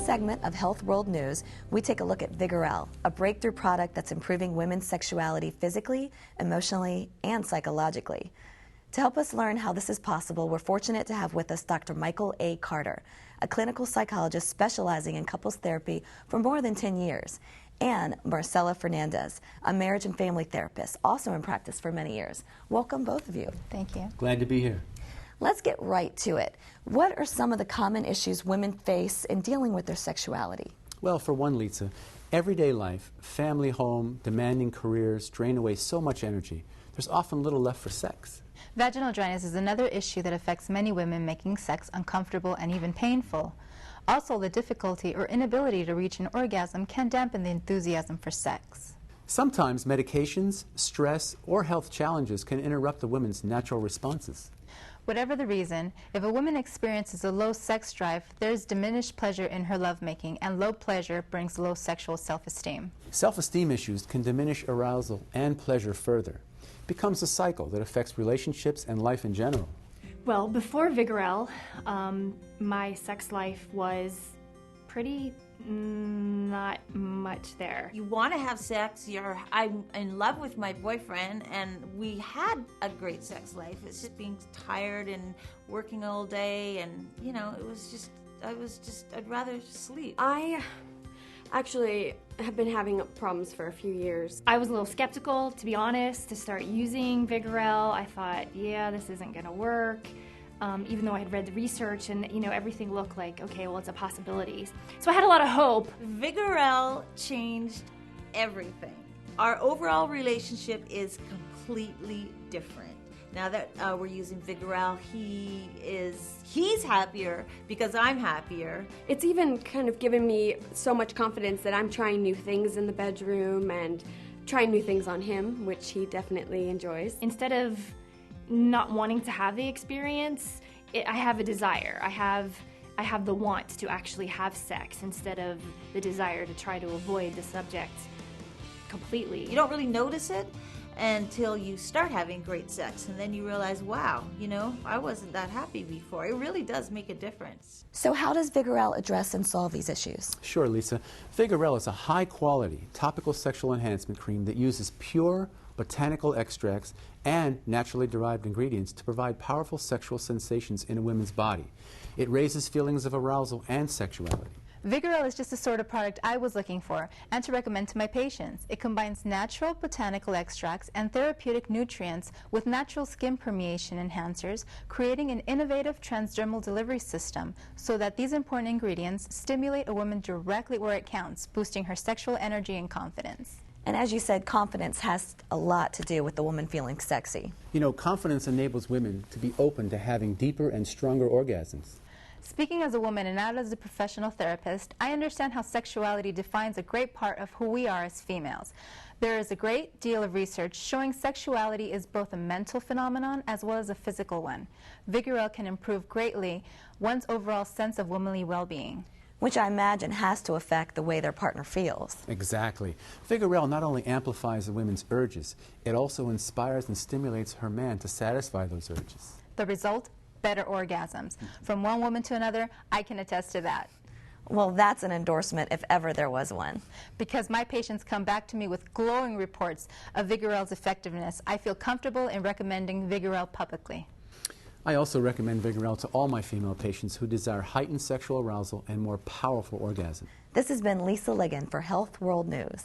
segment of Health World News, we take a look at Vigorelle, a breakthrough product that's improving women's sexuality physically, emotionally, and psychologically. To help us learn how this is possible, we're fortunate to have with us Dr. Michael A. Carter, a clinical psychologist specializing in couples therapy for more than 10 years, and Marcela Fernandez, a marriage and family therapist, also in practice for many years. Welcome, both of you. Thank you. Glad to be here. Let's get right to it. What are some of the common issues women face in dealing with their sexuality? Well, for one, Lisa, everyday life, family, home, demanding careers drain away so much energy. There's often little left for sex. Vaginal dryness is another issue that affects many women, making sex uncomfortable and even painful. Also, the difficulty or inability to reach an orgasm can dampen the enthusiasm for sex. Sometimes medications, stress, or health challenges can interrupt the woman's natural responses. Whatever the reason, if a woman experiences a low sex drive, there is diminished pleasure in her lovemaking, and low pleasure brings low sexual self-esteem. Self-esteem issues can diminish arousal and pleasure further. It becomes a cycle that affects relationships and life in general. Well, before Vigorelle, my sex life was pretty not much there. You want to have sex, I'm in love with my boyfriend, and we had a great sex life. It's just being tired and working all day, and I'd rather sleep. I actually have been having problems for a few years. I was a little skeptical, to be honest, to start using Vigorelle. I thought, yeah, this isn't gonna work. Even though I had read the research and everything looked like, okay, well, it's a possibility. So I had a lot of hope. Vigorelle changed everything. Our overall relationship is completely different. Now that we're using Vigorelle, he's happier because I'm happier. It's even kind of given me so much confidence that I'm trying new things in the bedroom and trying new things on him, which he definitely enjoys. Instead of not wanting to have the experience, I have a desire. I have the want to actually have sex instead of the desire to try to avoid the subject completely. You don't really notice it until you start having great sex, and then you realize, wow, I wasn't that happy before. It really does make a difference. So how does Vigorelle address and solve these issues? Sure, Lisa. Vigorelle is a high-quality topical sexual enhancement cream that uses pure botanical extracts and naturally derived ingredients to provide powerful sexual sensations in a woman's body. It raises feelings of arousal and sexuality. Vigorelle is just the sort of product I was looking for and to recommend to my patients. It combines natural botanical extracts and therapeutic nutrients with natural skin permeation enhancers, creating an innovative transdermal delivery system so that these important ingredients stimulate a woman directly where it counts, boosting her sexual energy and confidence. And as you said, confidence has a lot to do with the woman feeling sexy. Confidence enables women to be open to having deeper and stronger orgasms. Speaking as a woman and not as a professional therapist, I understand how sexuality defines a great part of who we are as females. There is a great deal of research showing sexuality is both a mental phenomenon as well as a physical one. Vigorelle can improve greatly one's overall sense of womanly well-being, which I imagine has to affect the way their partner feels. Exactly. Vigorelle not only amplifies a woman's urges, it also inspires and stimulates her man to satisfy those urges. The result? Better orgasms. From one woman to another, I can attest to that. Well, that's an endorsement if ever there was one. Because my patients come back to me with glowing reports of Vigorelle's effectiveness, I feel comfortable in recommending Vigorelle publicly. I also recommend Vigorelle to all my female patients who desire heightened sexual arousal and more powerful orgasm. This has been Lisa Ligon for Health World News.